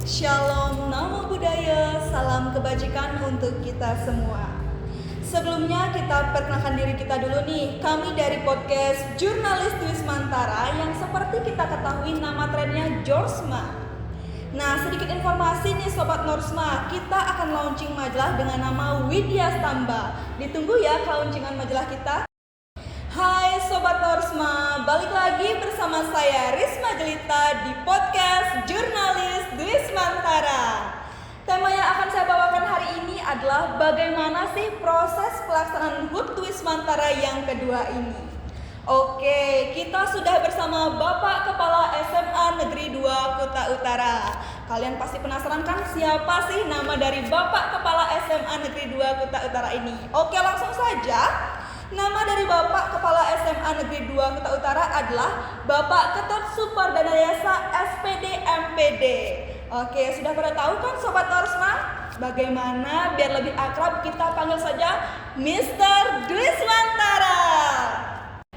Shalom, namo buddhaya, salam kebajikan untuk kita semua. Sebelumnya kita perkenalkan diri kita dulu nih. Kami dari podcast Jurnalis Wismantara yang seperti kita ketahui nama trennya Jorsma. Nah, sedikit informasi nih Sobat Norsma, kita akan launching majalah dengan nama Widya Stamba. Ditunggu ya launcingan majalah kita. Hai Sobat Norsma, balik lagi bersama saya Risma Jelita di podcast Jurnalis Wismantara. Tema yang akan saya bawakan hari ini adalah bagaimana sih proses pelaksanaan HUT Wismantara yang kedua ini. Oke, kita sudah bersama Bapak Kepala SMA Negeri 2 Kuta Utara. Kalian pasti penasaran kan siapa sih nama dari Bapak Kepala SMA Negeri 2 Kuta Utara ini? Oke, langsung saja. Nama dari Bapak Kepala SMA Negeri 2 Kuta Utara adalah Bapak Ketut Supardanayasa SPD MPD. Oke, sudah pada tahu kan Sobat Norsma? Bagaimana biar lebih akrab kita panggil saja Mr. Dwismantara.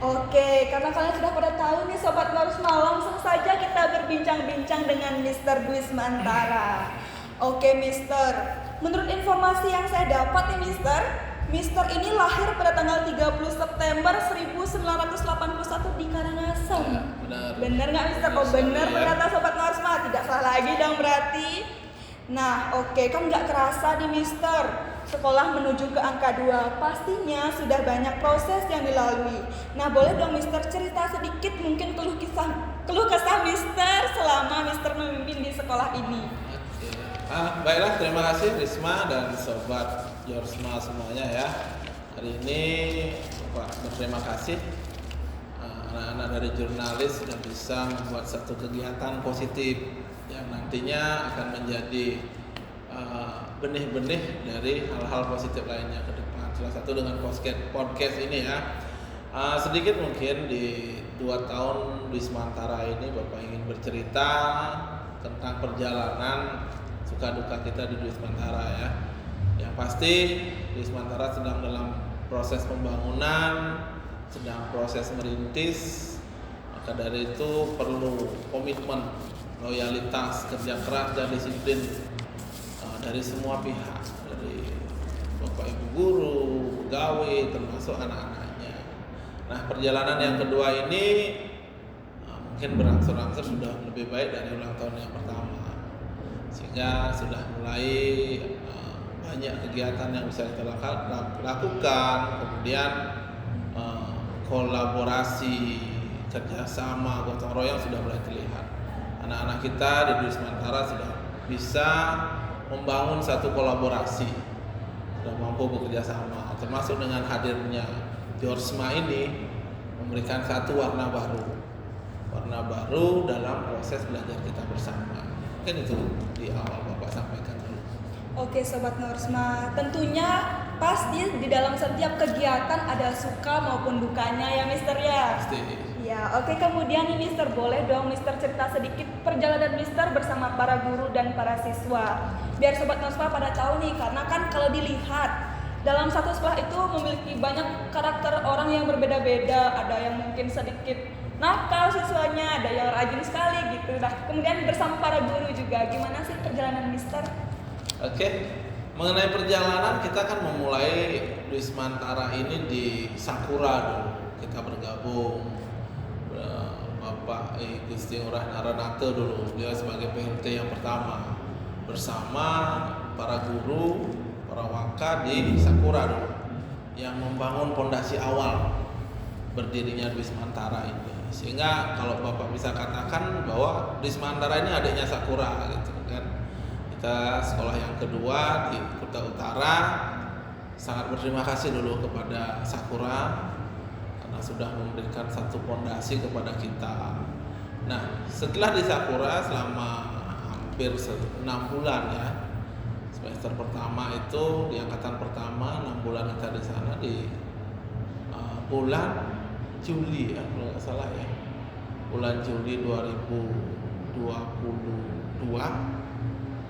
Oke, karena kalian sudah pada tahu nih Sobat Norsma, langsung saja kita berbincang-bincang dengan Mr. Dwismantara. Oke Mister, menurut informasi yang saya dapat nih Mister ini lahir pada tanggal 30 September 1981 di Karangasem. Ya, benar. Benar nggak Mister? Oh benar ternyata Sobat Norsma, tidak salah lagi dong berarti. Nah oke, kan nggak kerasa nih Mister, sekolah menuju ke angka 2 pastinya sudah banyak proses yang dilalui. Nah boleh dong Mister cerita sedikit mungkin keluh kesah Mister selama Mister memimpin di sekolah ini. Baiklah, terima kasih Risma dan Sobat Jorsma semuanya ya. Hari ini Bapak berterima kasih anak-anak dari jurnalis sudah bisa membuat satu kegiatan positif yang nantinya akan menjadi benih-benih dari hal-hal positif lainnya ke depan. Salah satu dengan podcast ini ya. Sedikit mungkin di 2 tahun Wismantara ini Bapak ingin bercerita tentang perjalanan suka duka kita di Wismantara ya. Yang pasti Wismantara sedang dalam proses pembangunan, sedang proses merintis. Maka dari itu perlu komitmen, loyalitas, kerja keras dan disiplin dari semua pihak, dari Bapak Ibu guru, pegawai, termasuk anak-anaknya. Nah, perjalanan yang kedua ini mungkin berangsur-angsur sudah lebih baik dari ulang tahun yang pertama. Sehingga sudah mulai banyak kegiatan yang bisa kita lakukan, kemudian kolaborasi, kerjasama, gotong royong sudah mulai terlihat. Anak-anak kita di Wismantara sudah bisa membangun satu kolaborasi, sudah mampu bekerja sama, termasuk dengan hadirnya Jorsma ini memberikan satu warna baru dalam proses belajar kita bersama. Mungkin itu di awal Bapak sampaikan dulu. Oke Sobat Norsma, tentunya pasti di dalam setiap kegiatan ada suka maupun dukanya ya Mister ya. Pasti. Ya, oke, kemudian nih Mister, boleh dong Mister cerita sedikit perjalanan Mister bersama para guru dan para siswa. Biar Sobat Norsma pada tahu nih, karena kan kalau dilihat dalam satu sekolah itu memiliki banyak karakter orang yang berbeda-beda. Ada yang mungkin sedikit nakal siswanya, ada yang rajin sekali gitu. Nah, kemudian bersama para guru juga, gimana sih perjalanan Mister? Oke, mengenai perjalanan kita kan memulai Wismantara ini di Sakura dulu. Kita bergabung Bapak Gusti Ngurah Naranate dulu, dia sebagai PLT yang pertama bersama para guru, para waka di Sakura dulu yang membangun pondasi awal berdirinya Wismantara ini. Sehingga kalau Bapak bisa katakan bahwa Wismantara ini adiknya Sakura gitu kan. Kita sekolah yang kedua di Kuta Utara, sangat berterima kasih dulu kepada Sakura karena sudah memberikan satu fondasi kepada kita. Nah, setelah di Sakura selama hampir 6 bulan ya. Semester pertama itu di angkatan pertama 6 bulan kita di sana di bulan Juli ya kalau nggak salah ya, bulan Juli 2022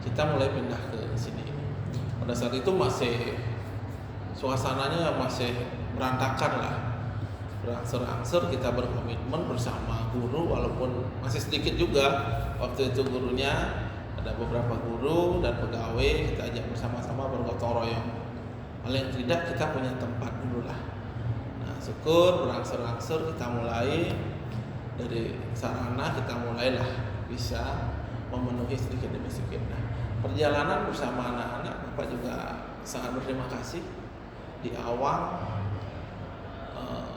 kita mulai pindah ke sini. Pada saat itu masih suasananya masih berantakan lah, berangsur-angsur kita berkomitmen bersama guru, walaupun masih sedikit juga waktu itu gurunya, Ada beberapa guru dan pegawai kita ajak bersama-sama bergotong royong. Paling tidak kita punya tempat dulu lah. Nah, syukur berangsur-angsur kita mulai dari sarana, kita mulailah bisa memenuhi sedikit demi sedikit. Nah, perjalanan bersama anak-anak Bapak juga sangat berterima kasih. Di awal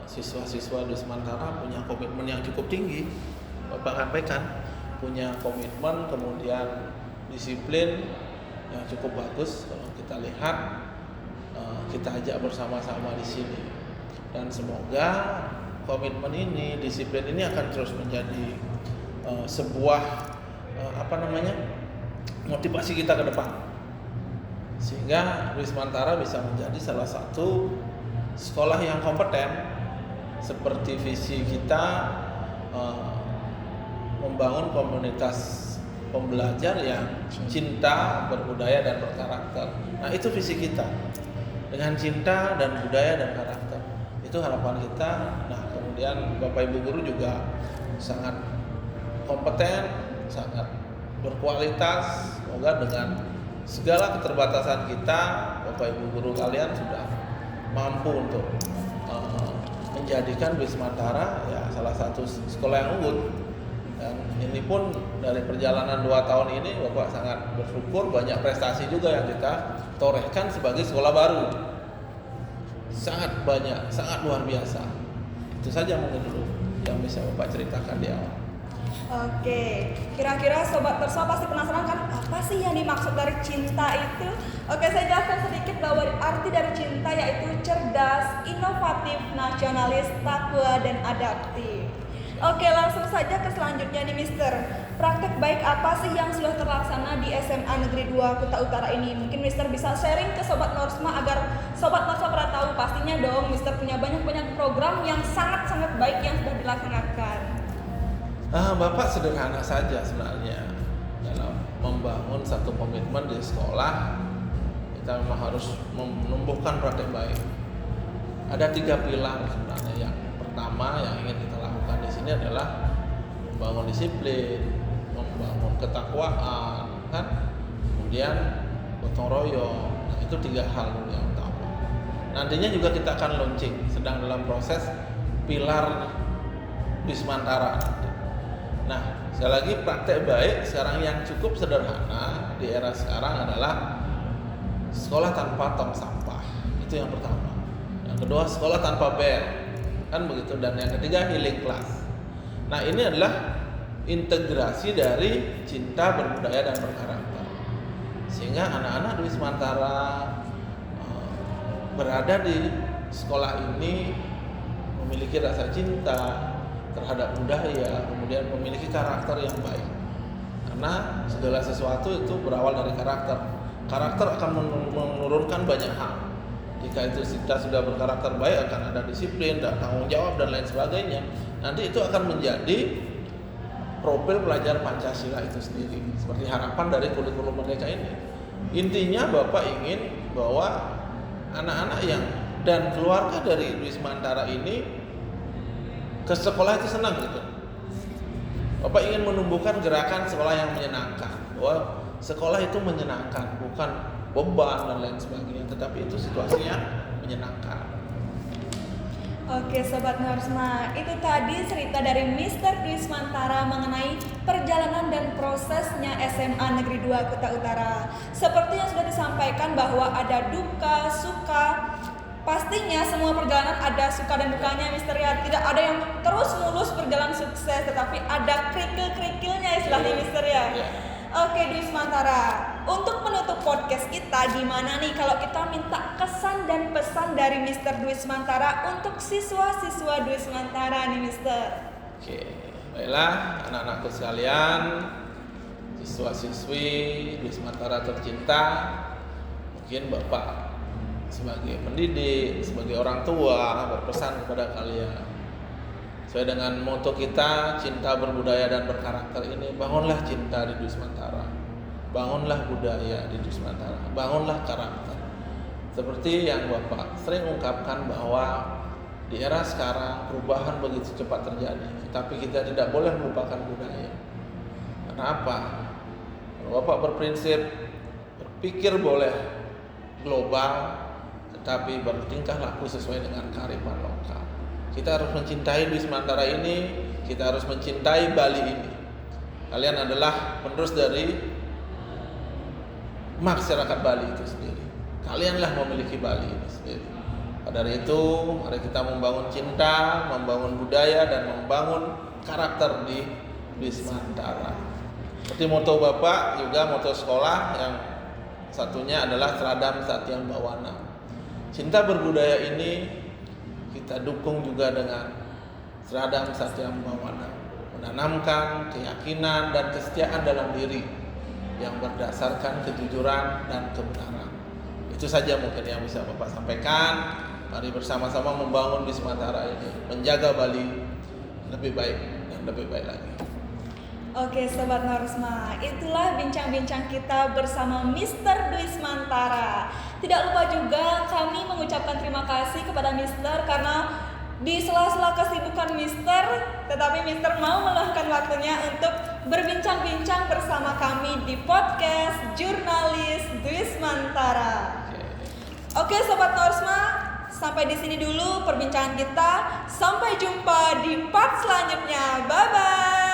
siswa-siswa di Semantara punya komitmen yang cukup tinggi. Bapak sampaikan punya komitmen, kemudian disiplin yang cukup bagus. Kalau kita lihat, kita ajak bersama-sama di sini, dan semoga komitmen ini, disiplin ini akan terus menjadi sebuah motivasi kita ke depan, sehingga Wismantara bisa menjadi salah satu sekolah yang kompeten. Seperti visi kita membangun komunitas pembelajar yang cinta, berbudaya dan berkarakter. Nah, itu visi kita. Dengan cinta dan budaya dan karakter. Itu harapan kita. Nah, kemudian Bapak Ibu guru juga sangat kompeten, sangat berkualitas. Semoga dengan segala keterbatasan kita, Bapak Ibu guru kalian sudah mampu untuk menjadikan Wismantara ya salah satu sekolah yang unggul. Dan ini pun dari perjalanan 2 tahun ini Bapak sangat bersyukur, banyak prestasi juga yang kita torehkan sebagai sekolah baru. Sangat banyak, sangat luar biasa. Itu saja mungkin dulu yang bisa Bapak ceritakan di awal. Oke, kira-kira sobat Tersuap pasti penasaran kan apa sih yang dimaksud dari cinta itu? Oke, saya jelaskan sedikit bahwa arti dari cinta yaitu cerdas, inovatif, nasionalis, takwa, dan adaptif. Oke, langsung saja ke selanjutnya nih Mister. Praktek baik apa sih yang sudah terlaksana di SMA Negeri 2 Kuta Utara ini? Mungkin Mister bisa sharing ke Sobat Norsma agar Sobat Norsma pada tahu. Pastinya dong Mister punya banyak program yang sangat-sangat baik yang sudah dilaksanakan. Bapak sederhana saja sebenarnya dalam membangun satu komitmen di sekolah. Kita memang harus menumbuhkan praktek baik. Ada 3 pilar sebenarnya. Yang pertama yang ingin kita lakukan di sini adalah membangun disiplin, membangun ketakwaan, kan? Kemudian gotong royong. Nah, itu 3 hal yang utama. Nantinya juga kita akan launching, sedang dalam proses pilar Wismantara. Nah, sekali lagi praktek baik sekarang yang cukup sederhana di era sekarang adalah sekolah tanpa tong sampah. Itu yang pertama. Yang kedua, sekolah tanpa bel, kan begitu. Dan yang ketiga, healing class. Nah, ini adalah integrasi dari cinta, berbudaya dan berkarakter, sehingga anak-anak di Wismantara berada di sekolah ini memiliki rasa cinta terhadap budaya, kemudian memiliki karakter yang baik. Karena segala sesuatu itu berawal dari karakter. Karakter akan menurunkan banyak hal. Jika itu kita sudah berkarakter baik, akan ada disiplin dan tanggung jawab dan lain sebagainya. Nanti itu akan menjadi profil pelajar Pancasila itu sendiri, seperti harapan dari kurikulum mereka ini. Intinya Bapak ingin bahwa anak-anak yang dan keluarga dari Wismantara ini ke sekolah itu senang gitu. Bapak ingin menumbuhkan gerakan sekolah yang menyenangkan, bahwa sekolah itu menyenangkan, bukan beban dan lain sebagainya, tetapi itu situasinya menyenangkan. Oke Sobat Norsma, itu tadi cerita dari Mr. Wismantara mengenai perjalanan dan prosesnya SMA Negeri 2 Kuta Utara. Seperti yang sudah disampaikan bahwa ada duka, suka. Pastinya semua perjalanan ada suka dan dukanya Mister ya. Tidak ada yang terus mulus berjalan sukses, tetapi ada kerikil-kerikilnya istilahnya Mister ya. Oke Dwi Semantara, untuk menutup podcast kita gimana nih kalau kita minta kesan dan pesan dari Mister Dwi Semantara untuk siswa-siswa Dwi Semantara nih Mister? Oke, baiklah anak-anakku sekalian, siswa-siswi Dwi Semantara tercinta, mungkin Bapak sebagai pendidik, sebagai orang tua berpesan kepada kalian sesuai dengan moto kita, cinta, berbudaya dan berkarakter ini. Bangunlah cinta di Dwi Semantara, bangunlah budaya di Dwi Semantara, bangunlah karakter. Seperti yang Bapak sering ungkapkan bahwa di era sekarang perubahan begitu cepat terjadi, tapi kita tidak boleh melupakan budaya. Karena apa? Bapak berprinsip berpikir boleh global, tetapi bertingkah laku sesuai dengan kearifan lokal. Kita harus mencintai Wismantara ini, kita harus mencintai Bali ini. Kalian adalah penerus dari masyarakat Bali itu sendiri. Kalianlah memiliki Bali ini sendiri. Pada dari itu, mari kita membangun cinta, membangun budaya, dan membangun karakter di Wismantara. Seperti moto Bapak, juga moto sekolah yang satunya adalah Seradam Satyam Bawana. Cinta berbudaya ini kita dukung juga dengan Seradam Satyam Bawana, menanamkan keyakinan dan kesetiaan dalam diri yang berdasarkan kejujuran dan kebenaran. Itu saja mungkin yang bisa Bapak sampaikan. Mari bersama-sama membangun Wismantara ini, menjaga Bali lebih baik dan lebih baik lagi. Oke Sobat Norsma, itulah bincang-bincang kita bersama Mr. Wismantara. Tidak lupa juga kami mengucapkan terima kasih kepada Mr. karena di sela-sela kesibukan Mr. tetapi Mr. mau meluangkan waktunya untuk berbincang-bincang bersama kami di podcast Jurnalis Wismantara. Oke Sobat Norsma, sampai di sini dulu perbincangan kita. Sampai jumpa di part selanjutnya. Bye bye.